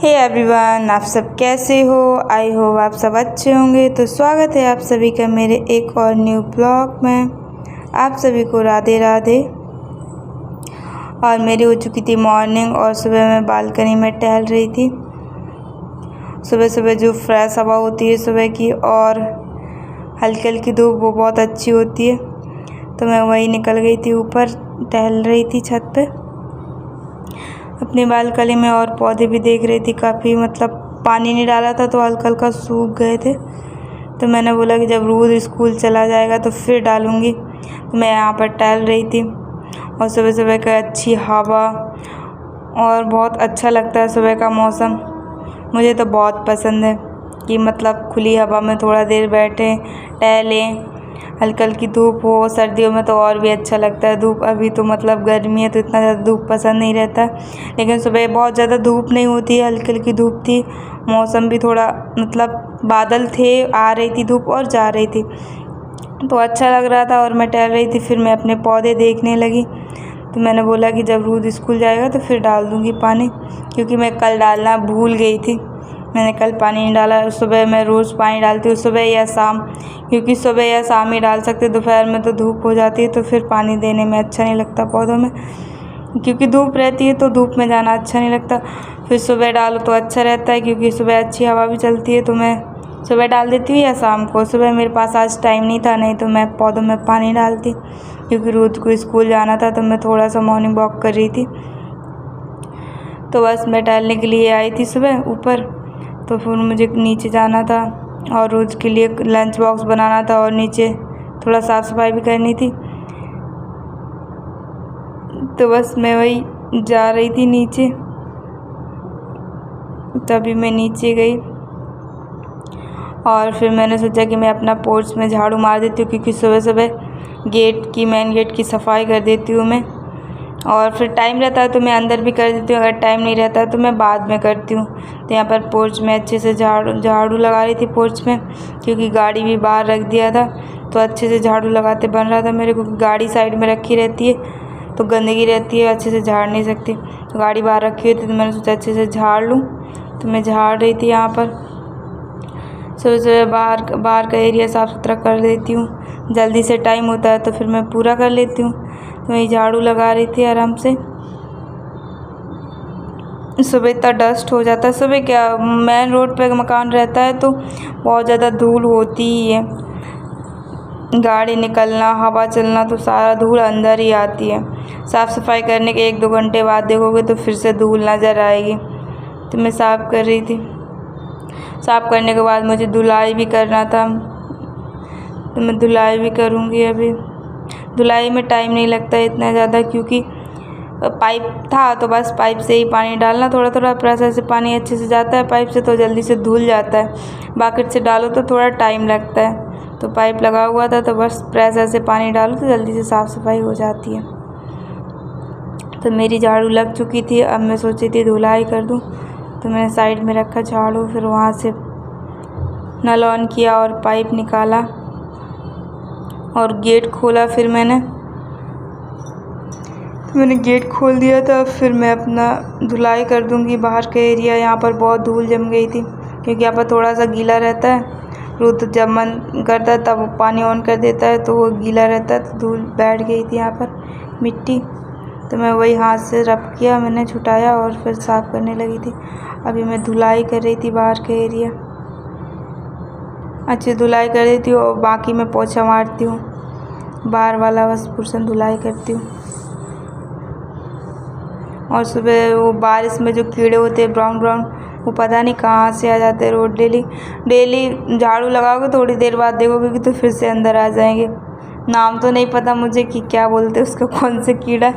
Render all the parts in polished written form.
Hey everyone, आप सब कैसे हो। आई होप आप सब अच्छे होंगे। तो स्वागत है आप सभी का मेरे एक और न्यू ब्लॉग में। आप सभी को राधे राधे। और मेरी हो चुकी थी मॉर्निंग और सुबह मैं बालकनी में टहल रही थी। सुबह सुबह जो फ्रेश हवा होती है सुबह की और हल्की हल्की धूप, वो बहुत अच्छी होती है। तो मैं वही निकल गई थी, ऊपर टहल रही थी छत पे अपनी बालकनी में। और पौधे भी देख रही थी, काफ़ी मतलब पानी नहीं डाला था तो हल्का हल्का सूख गए थे। तो मैंने बोला कि जब रोज़ स्कूल चला जाएगा तो फिर डालूँगी। तो मैं यहाँ पर टहल रही थी और सुबह सुबह का अच्छी हवा और बहुत अच्छा लगता है सुबह का मौसम। मुझे तो बहुत पसंद है कि मतलब खुली हवा में थोड़ा देर बैठें, टहलें। हल्की हल्की धूप हो, सर्दियों में तो और भी अच्छा लगता है धूप। अभी तो मतलब गर्मी है तो इतना ज़्यादा धूप पसंद नहीं रहता, लेकिन सुबह बहुत ज़्यादा धूप नहीं होती है, हल्की हल्की धूप थी। मौसम भी थोड़ा मतलब बादल थे, आ रही थी धूप और जा रही थी, तो अच्छा लग रहा था। और मैं टहल रही थी, फिर मैं अपने पौधे देखने लगी। तो मैंने बोला कि जब रोज़ स्कूल जाएगा तो फिर डाल दूँगी पानी, क्योंकि मैं कल डालना भूल गई थी। मैंने कल पानी नहीं डाला। सुबह मैं रोज़ पानी डालती हूँ, सुबह या शाम, क्योंकि सुबह या शाम ही डाल सकते। दोपहर में तो धूप हो जाती है तो फिर पानी देने में अच्छा नहीं लगता पौधों में, क्योंकि धूप रहती है तो धूप में जाना अच्छा नहीं लगता। फिर सुबह डालो तो अच्छा रहता है, क्योंकि सुबह अच्छी हवा भी चलती है। तो मैं सुबह डाल देती हूँ या शाम को। सुबह मेरे पास आज टाइम नहीं था, नहीं तो मैं पौधों में पानी डालती, क्योंकि रोज़ को स्कूल जाना था। तो मैं थोड़ा सा मॉर्निंग वॉक कर रही थी, तो बस मैं टहलने के लिए आई थी सुबह ऊपर। तो फिर मुझे नीचे जाना था और रोज़ के लिए लंच बॉक्स बनाना था और नीचे थोड़ा साफ़ सफाई भी करनी थी। तो बस मैं वही जा रही थी नीचे, तभी मैं नीचे गई और फिर मैंने सोचा कि मैं अपना पोर्च में झाड़ू मार देती हूँ, क्योंकि सुबह सुबह मेन गेट की सफाई कर देती हूँ मैं। और फिर टाइम रहता है तो मैं अंदर भी कर देती हूँ, अगर टाइम नहीं रहता है तो मैं बाद में करती हूँ। तो यहाँ पर पोर्च में अच्छे से झाड़ू लगा रही थी पोर्च में, क्योंकि गाड़ी भी बाहर रख दिया था तो अच्छे से झाड़ू लगाते बन रहा था मेरे को। गाड़ी साइड में रखी रहती है तो गंदगी रहती है, अच्छे से झाड़ नहीं सकती। तो गाड़ी बाहर रखी हुई थी तो मैंने सोचा अच्छे से झाड़ लूँ, तो मैं झाड़ रही थी यहाँ पर। सुबह सुबह बाहर का एरिया साफ़ सुथरा कर देती हूँ, जल्दी से टाइम होता है तो फिर मैं पूरा कर लेती हूँ। तो मैं झाड़ू लगा रही थी आराम से। सुबह इतना डस्ट हो जाता है, सुबह क्या मेन रोड पे मकान रहता है तो बहुत ज़्यादा धूल होती ही है। गाड़ी निकलना, हवा चलना, तो सारा धूल अंदर ही आती है। साफ़ सफाई करने के 1-2 घंटे बाद देखोगे तो फिर से धूल नज़र आएगी। तो मैं साफ़ कर रही थी। साफ़ करने के बाद मुझे धुलाई भी करना था, तो मैं धुलाई भी करूँगी अभी। धुलाई में टाइम नहीं लगता है इतना ज़्यादा, क्योंकि पाइप था तो बस पाइप से ही पानी डालना, थोड़ा थोड़ा प्रेशर से पानी अच्छे से जाता है पाइप से, तो जल्दी से धुल जाता है। बाकेट से डालो तो थोड़ा टाइम लगता है, तो पाइप लगा हुआ था तो बस प्रेशर से पानी डालो तो जल्दी से साफ़ सफाई हो जाती है। तो मेरी झाड़ू लग चुकी थी, अब मैं सोची थी धुलाई कर दूँ, तो मैंने साइड में रखा झाड़ू। फिर वहाँ से नल ऑन किया और पाइप निकाला और गेट खोला। फिर मैंने गेट खोल दिया था। फिर मैं अपना धुलाई कर दूंगी बाहर का एरिया। यहाँ पर बहुत धूल जम गई थी, क्योंकि यहाँ पर थोड़ा सा गीला रहता है। रोज़ जब मन करता है तब पानी ऑन कर देता है तो वो गीला रहता है, तो धूल बैठ गई थी यहाँ पर मिट्टी। तो मैं वही हाथ से रब किया, मैंने छुटाया और फिर साफ़ करने लगी थी। अभी मैं धुलाई कर रही थी बाहर का एरिया, अच्छी धुलाई कर देती हूँ और बाकी मैं पोछा मारती हूँ, बाहर वाला बस पोर्शन धुलाई करती हूँ। और सुबह वो बारिश में जो कीड़े होते हैं ब्राउन ब्राउन, वो पता नहीं कहाँ से आ जाते हैं रोज़। डेली झाड़ू लगाओगे थोड़ी देर बाद देखोगे कि तो फिर से अंदर आ जाएंगे। नाम तो नहीं पता मुझे कि क्या बोलते हैं उसका, कौन से कीड़ा,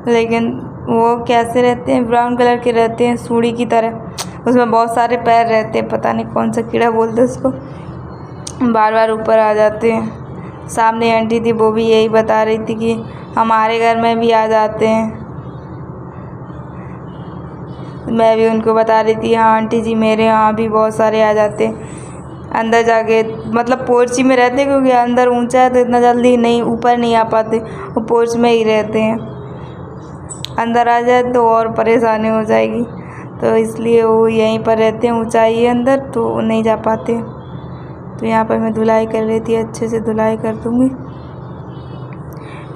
लेकिन वो कैसे रहते हैं, ब्राउन कलर के रहते हैं सूढ़ी की तरह, उसमें बहुत सारे पैर रहते हैं, पता नहीं कौन सा कीड़ा बोलते हैं उसको, बार बार ऊपर आ जाते हैं। सामने आंटी थी, वो भी यही बता रही थी कि हमारे घर में भी आ जाते हैं। मैं भी उनको बता रही थी, हाँ आंटी जी मेरे यहाँ भी बहुत सारे आ जाते हैं। अंदर जाके मतलब पोर्च में रहते हैं, क्योंकि अंदर ऊंचा है तो इतना जल्दी नहीं ऊपर नहीं आ पाते, वो पोर्च में ही रहते हैं। अंदर आ जाए तो और परेशानी हो जाएगी। तो इसलिए वो यहीं पर रहते हैं, ऊंचाई है अंदर, तो नहीं जा पाते। तो यहाँ पर मैं धुलाई कर लेती, अच्छे से धुलाई कर दूँगी।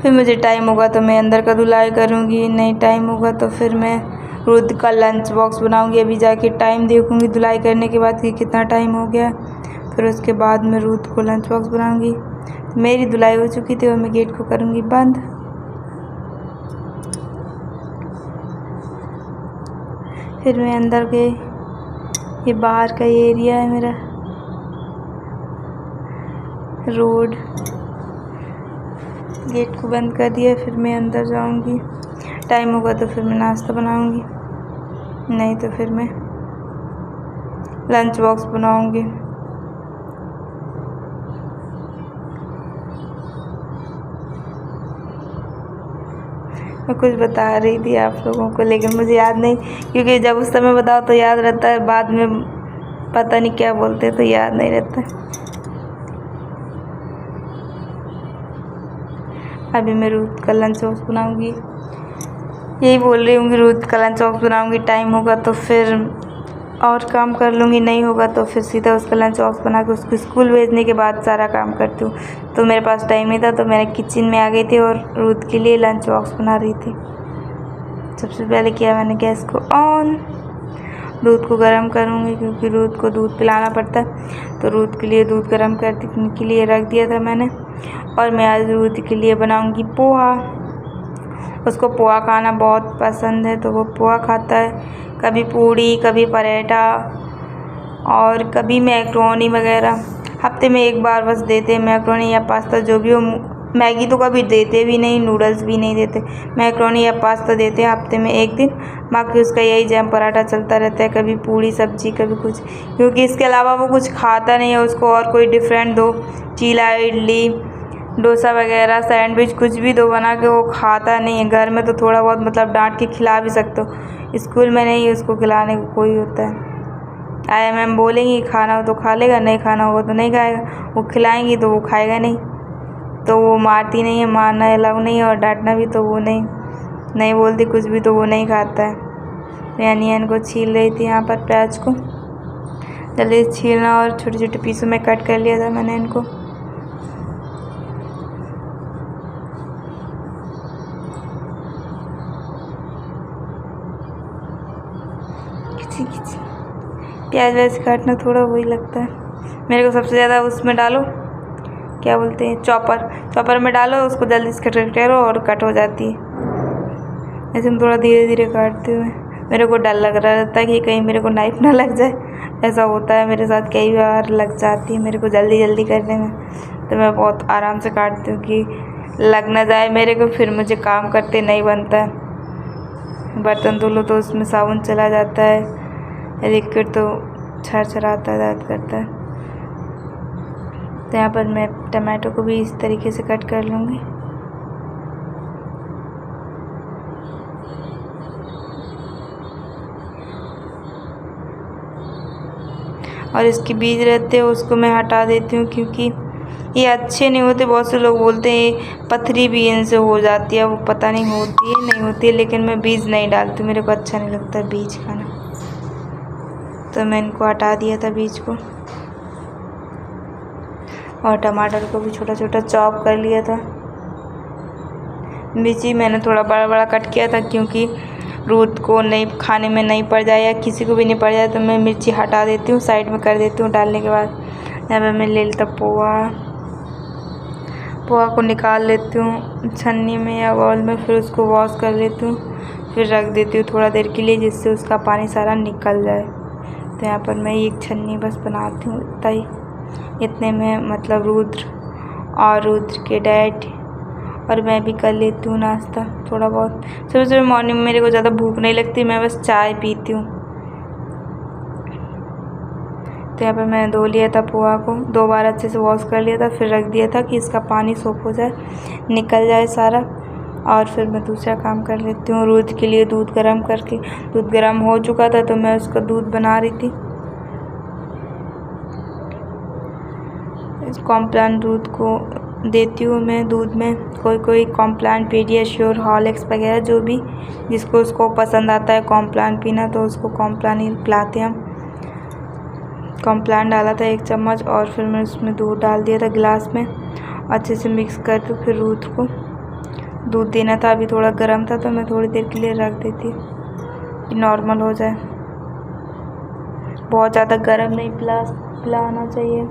फिर मुझे टाइम होगा तो मैं अंदर का धुलाई करूँगी, नहीं टाइम होगा तो फिर मैं रुद्र का लंच बॉक्स बनाऊँगी। अभी जाके टाइम देखूँगी धुलाई करने के बाद कि कितना टाइम हो गया, फिर उसके बाद मैं रुद्र को लंच बॉक्स बनाऊँगी। मेरी धुलाई हो चुकी थी और मैं गेट को करूँगी बंद। फिर मैं अंदर गई, ये बाहर का एरिया है मेरा, रोड। गेट को बंद कर दिया, फिर मैं अंदर जाऊंगी। टाइम होगा तो फिर मैं नाश्ता बनाऊंगी, नहीं तो फिर मैं लंच बॉक्स बनाऊंगी। मैं कुछ बता रही थी आप लोगों को, लेकिन मुझे याद नहीं, क्योंकि जब उस समय बताओ तो याद रहता है, बाद में पता नहीं क्या बोलते तो याद नहीं रहता। अभी मैं रूथ का लंच बॉक्स बनाऊंगी, यही बोल रही हूँ, रूथ का लंच बॉक्स बनाऊंगी। टाइम होगा तो फिर और काम कर लूँगी, नहीं होगा तो फिर सीधा उसका लंच बॉक्स बना के उसको स्कूल भेजने के बाद सारा काम करती हूँ। तो मेरे पास टाइम नहीं था, तो मैं किचन में आ गई थी और रूथ के लिए लंच बॉक्स बना रही थी। सबसे पहले किया मैंने गैस को ऑन, दूध को गर्म करूँगी, क्योंकि रूथ को दूध पिलाना पड़ता है। तो रूथ के लिए दूध गर्म करने के लिए रख दिया था मैंने। और मैं आज रूथ के लिए बनाऊँगी पोहा। उसको पोहा खाना बहुत पसंद है, तो वो पोहा खाता है। कभी पूड़ी, कभी पराठा और कभी मैक्रोनी वगैरह। हफ्ते में एक बार बस देते हैं मैक्रोनी या पास्ता, जो भी हो। मैगी तो कभी देते भी नहीं, नूडल्स भी नहीं देते, मैक्रोनी या पास्ता देते हैं हफ्ते में एक दिन। बाकी उसका यही जैम पराठा चलता रहता है, कभी पूड़ी सब्जी, कभी कुछ, क्योंकि इसके अलावा वो कुछ खाता नहीं है। उसको और कोई डिफरेंट दो, चीला, इडली, डोसा वगैरह, सैंडविच, कुछ भी दो बना के, वो खाता नहीं है। घर में तो थोड़ा बहुत मतलब डांट के खिला भी सकते हो, स्कूल में नहीं उसको खिलाने को कोई होता है। आया मैम बोलेंगी खाना हो तो खा लेगा, नहीं खाना होगा तो नहीं खाएगा। वो खिलाएंगी तो वो खाएगा नहीं, तो वो मारती नहीं है, मारना अलाउ नहीं है, और डांटना भी तो वो नहीं बोलती कुछ भी, तो वो नहीं खाता है। मैं अनियन को छील रही थी यहाँ पर, प्याज को जल्दी छीलना, और छोटे छोटे पीसों में कट कर लिया था मैंने इनको। प्याज वैसे काटना थोड़ा वही लगता है मेरे को। सबसे ज़्यादा उसमें डालो, क्या बोलते हैं, चॉपर में डालो, उसको जल्दी से कट करो और कट हो जाती है। ऐसे हम थोड़ा धीरे धीरे काटते हुए, मेरे को डर लग रहा रहता है कि कहीं मेरे को नाइफ ना लग जाए। ऐसा होता है मेरे साथ, कई बार लग जाती है मेरे को जल्दी करने में। तो मैं बहुत आराम से काटती हूँ कि लग ना जाए मेरे को, फिर मुझे काम करते नहीं बनता है। बर्तन धो लो तो उसमें साबुन चला जाता है, लिक्विड तो छरछराता है, दर्द करता है। तो यहाँ पर मैं टमाटो को भी इस तरीके से कट कर लूँगी। और इसके बीज रहते हैं उसको मैं हटा देती हूँ, क्योंकि ये अच्छे नहीं होते। बहुत से लोग बोलते हैं पथरी भी इनसे हो जाती है, वो पता नहीं होती है नहीं होती है, लेकिन मैं बीज नहीं डालती, मेरे को अच्छा नहीं लगता बीज खाना। तो मैं इनको हटा दिया था बीज को, और टमाटर को भी छोटा छोटा चॉप कर लिया था। मिर्ची मैंने थोड़ा बड़ा कट किया था, क्योंकि रूथ को नहीं खाने में नहीं पड़ जाए या किसी को भी नहीं पड़ जाए, तो मैं मिर्ची हटा देती हूँ, साइड में कर देती हूँ डालने के बाद। यहाँ पर मैं ले लेता पोहा को निकाल लेती हूँ छन्नी में या बाउल में, फिर उसको वॉश कर लेती हूँ, फिर रख देती हूँ थोड़ा देर के लिए, जिससे उसका पानी सारा निकल जाए। तो यहाँ पर मैं एक छन्नी बस बनाती हूँ, इतना ही। इतने में मतलब रुद्र के डैड और मैं भी कर लेती हूँ नाश्ता थोड़ा बहुत। सुबह मॉर्निंग में मेरे को ज़्यादा भूख नहीं लगती, मैं बस चाय पीती हूँ। तो यहाँ पर मैंने धो लिया था पोहा को, 2 बार अच्छे से वॉश कर लिया था, फिर रख दिया था कि इसका पानी सोख हो जाए, निकल जाए सारा। और फिर मैं दूसरा काम कर लेती हूँ। रुद्र के लिए दूध गर्म करके, दूध गर्म हो चुका था तो मैं उसका दूध बना रही थी। कॉम्प्लान दूध को देती हूँ मैं दूध में, कोई कॉम्प्लान, पीडियाश्योर, हॉर्लिक्स वगैरह, जो भी जिसको उसको पसंद आता है कॉम्प्लान पीना तो उसको कॉम्प्लान ही पिलाते हैं हम। कॉम्प्लान डाला था 1 चम्मच और फिर मैं उसमें दूध डाल दिया था गिलास में, अच्छे से मिक्स करके फिर दूध देना था। अभी थोड़ा गर्म था तो मैं थोड़ी देर के लिए रख देती कि नॉर्मल हो जाए। बहुत ज़्यादा गर्म नहीं पिलाना चाहिए,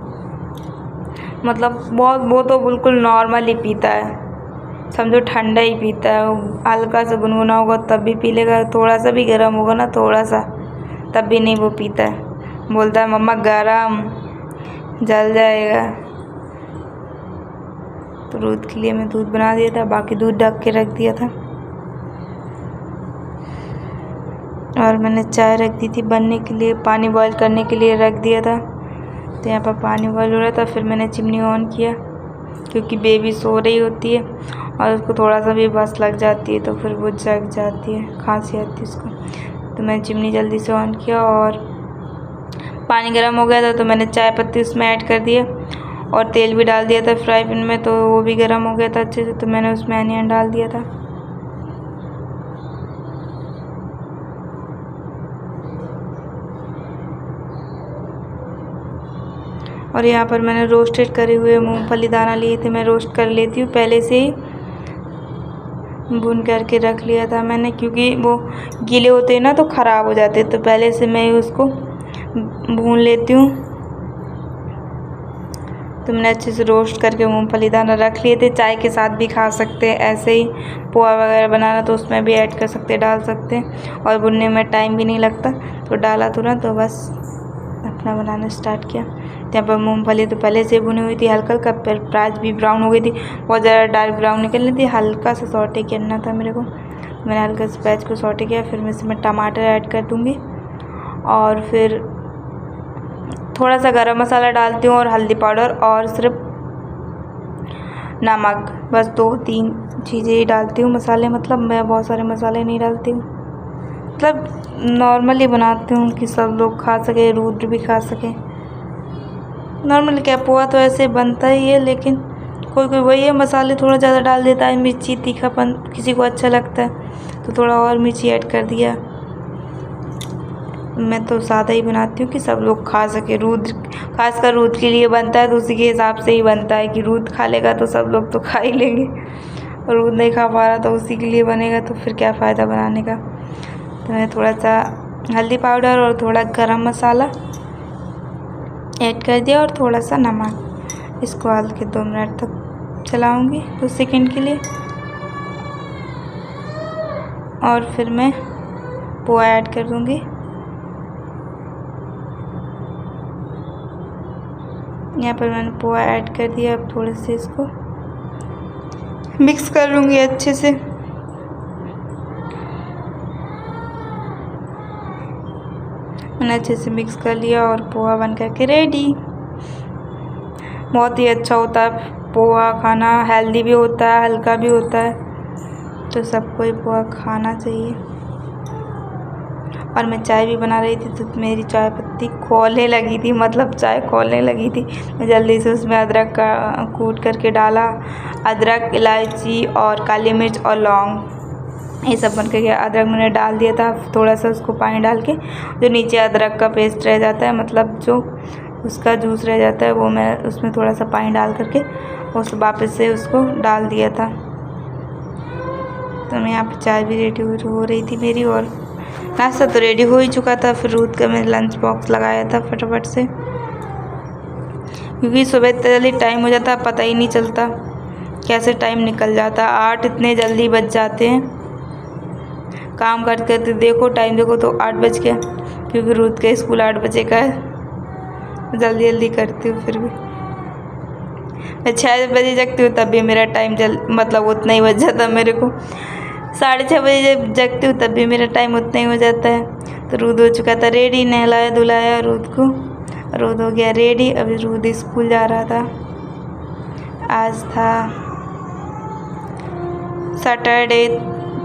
मतलब वो तो बिल्कुल नॉर्मल ही पीता है, समझो ठंडा ही पीता है। हल्का सा गुनगुना होगा तब भी पी लेगा, थोड़ा सा भी गर्म होगा ना, थोड़ा सा, तब भी नहीं वो पीता है। बोलता है मम्मा गरम, जल जाएगा। तो दूध के लिए मैं दूध बना दिया था, बाकी दूध ढक के रख दिया था। और मैंने चाय रख दी थी बनने के लिए, पानी बॉईल करने के लिए रख दिया था। तो यहाँ पर पानी बॉईल हो रहा था, फिर मैंने चिमनी ऑन किया क्योंकि बेबी सो रही होती है और उसको थोड़ा सा भी बस लग जाती है तो फिर वो जग जाती है, खांसी आती है उसको। तो मैंने चिमनी जल्दी से ऑन किया और पानी गर्म हो गया था तो मैंने चाय पत्ती उसमें ऐड कर दिया और तेल भी डाल दिया था फ्राई पैन में, तो वो भी गर्म हो गया था अच्छे से। तो मैंने उसमें अनियन डाल दिया था और यहाँ पर मैंने रोस्टेड करे हुए मूंगफली दाना लिए थे, मैं रोस्ट कर लेती हूँ पहले से ही, भून करके रख लिया था मैंने, क्योंकि वो गीले होते हैं ना तो ख़राब हो जाते, तो पहले से मैं उसको भून लेती हूँ। तो मैंने अच्छे से रोस्ट करके मूंगफली दाना रख लिए थे। चाय के साथ भी खा सकते हैं, ऐसे ही पोहा वगैरह बनाना तो उसमें भी ऐड कर सकते, डाल सकते हैं। और भुनने में टाइम भी नहीं लगता, तो डाला तुरंत तो बस अपना बनाना स्टार्ट किया। यहाँ पर मूंगफली तो पहले से भुनी हुई थी, हल्का हल्का, फिर प्याज भी ब्राउन हो गई थी, बहुत ज़्यादा डार्क ब्राउन निकलनी थी, हल्का सा सॉटे करना था मेरे को। मैंने हल्का से प्याज को सॉटे किया, फिर मैं इसमें टमाटर ऐड कर दूँगी और फिर थोड़ा सा गरम मसाला डालती हूँ और हल्दी पाउडर और सिर्फ नमक, बस 2-3 चीज़ें ही डालती हूँ मसाले, मतलब मैं बहुत सारे मसाले नहीं डालती हूँ, मतलब नॉर्मली बनाती हूँ कि सब लोग खा सके, रुद्र भी खा सके। नॉर्मल क्या, पोहा तो ऐसे बनता ही है, लेकिन कोई वही है मसाले थोड़ा ज़्यादा डाल देता है, मिर्ची तीखापन किसी को अच्छा लगता है तो थोड़ा और मिर्ची ऐड कर दिया। मैं तो सादा ही बनाती हूँ कि सब लोग खा सके, रुद्र खासकर रुद्र के लिए बनता है तो उसी के हिसाब से ही बनता है कि रुद्र खा लेगा तो सब लोग तो खा ही लेंगे, और रुद्र नहीं खा पा रहा तो उसी के लिए बनेगा, तो फिर क्या फ़ायदा बनाने का। तो मैं थोड़ा सा हल्दी पाउडर और थोड़ा गरम मसाला ऐड कर दिया और थोड़ा सा नमक, इसको हल्के 2 मिनट तक चलाऊँगी 2 सेकंड के लिए। और फिर मैं पोहा ऐड कर दूँगी। यहाँ पर मैंने पोहा ऐड कर दिया, अब थोड़े से इसको मिक्स कर लूँगी अच्छे से। मैंने अच्छे से मिक्स कर लिया और पोहा बन करके रेडी। बहुत ही अच्छा होता है पोहा खाना, हेल्दी भी होता है, हल्का भी होता है, तो सबको ही पोहा खाना चाहिए। और मैं चाय भी बना रही थी तो मेरी चाय पत्ती खोलने लगी थी, मतलब चाय खोलने लगी थी। मैं जल्दी से उसमें अदरक का कूट करके डाला, अदरक, इलायची और काली मिर्च और लौंग, ये सब बन के गया। अदरक मैंने डाल दिया था, थोड़ा सा उसको पानी डाल के, जो नीचे अदरक का पेस्ट रह जाता है, मतलब जो उसका जूस रह जाता है, वो मैं उसमें थोड़ा सा पानी डाल करके उस वापस से उसको डाल दिया था। तो मैं यहाँ पर चाय भी रेडी हो रही थी मेरी, और नाश्ता तो रेडी हो ही चुका था। फिर रूथ का मैं लंच बॉक्स लगाया था फटाफट से, क्योंकि सुबह जल्दी टाइम हो जाता, पता ही नहीं चलता कैसे टाइम निकल जाता। 8 इतने जल्दी बज जाते हैं, काम करते करते देखो टाइम देखो तो 8 बज गया, क्योंकि रूथ का स्कूल 8 बजे का है। जल्दी जल्दी करती हूँ, फिर भी मैं 6 बजे जगती हूँ तब भी मेरा टाइम मतलब उतना ही बज जाता मेरे को। 6:30 बजे जब जगती हूँ तब भी मेरा टाइम उतना ही हो जाता है। तो रूद हो चुका था रेडी, नहलाया धुलाया रूद को, रूद हो गया रेडी। अभी रूद स्कूल जा रहा था, आज था सैटरडे,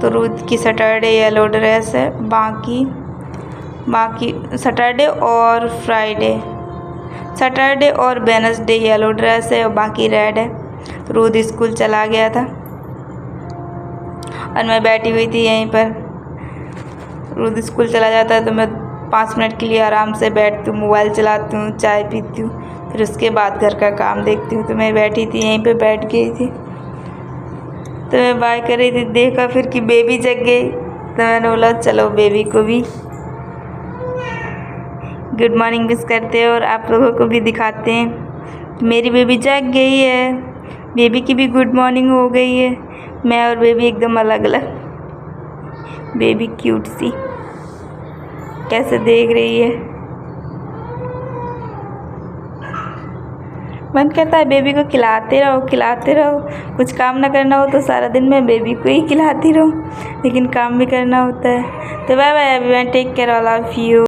तो रूद की सैटरडे येलो ड्रेस है। बाकी सैटरडे और फ्राइडे, सैटरडे और वेडनेसडे येलो ड्रेस है और बाकी रेड है। तो रोद स्कूल चला गया था और मैं बैठी हुई थी यहीं पर। रोद स्कूल चला जाता है तो मैं 5 मिनट के लिए आराम से बैठती हूँ, मोबाइल चलाती हूँ, चाय पीती हूँ, फिर उसके बाद घर का काम देखती हूँ। तो मैं बैठी थी यहीं पे, बैठ गई थी, तो मैं बाय कर रही थी, देखा फिर कि बेबी जग गई। तो मैंने बोला चलो बेबी को भी गुड मॉर्निंग विश करते हैं और आप लोगों को भी दिखाते हैं। मेरी बेबी जग गई है, बेबी की भी गुड मॉर्निंग हो गई है। मैं और बेबी एकदम अलग अलग। बेबी क्यूट सी कैसे देख रही है। मन करता है बेबी को खिलाते रहो, खिलाते रहो। कुछ काम ना करना हो तो सारा दिन मैं बेबी को ही खिलाती रहूँ, लेकिन काम भी करना होता है। तो bye bye everyone, take care, all of you.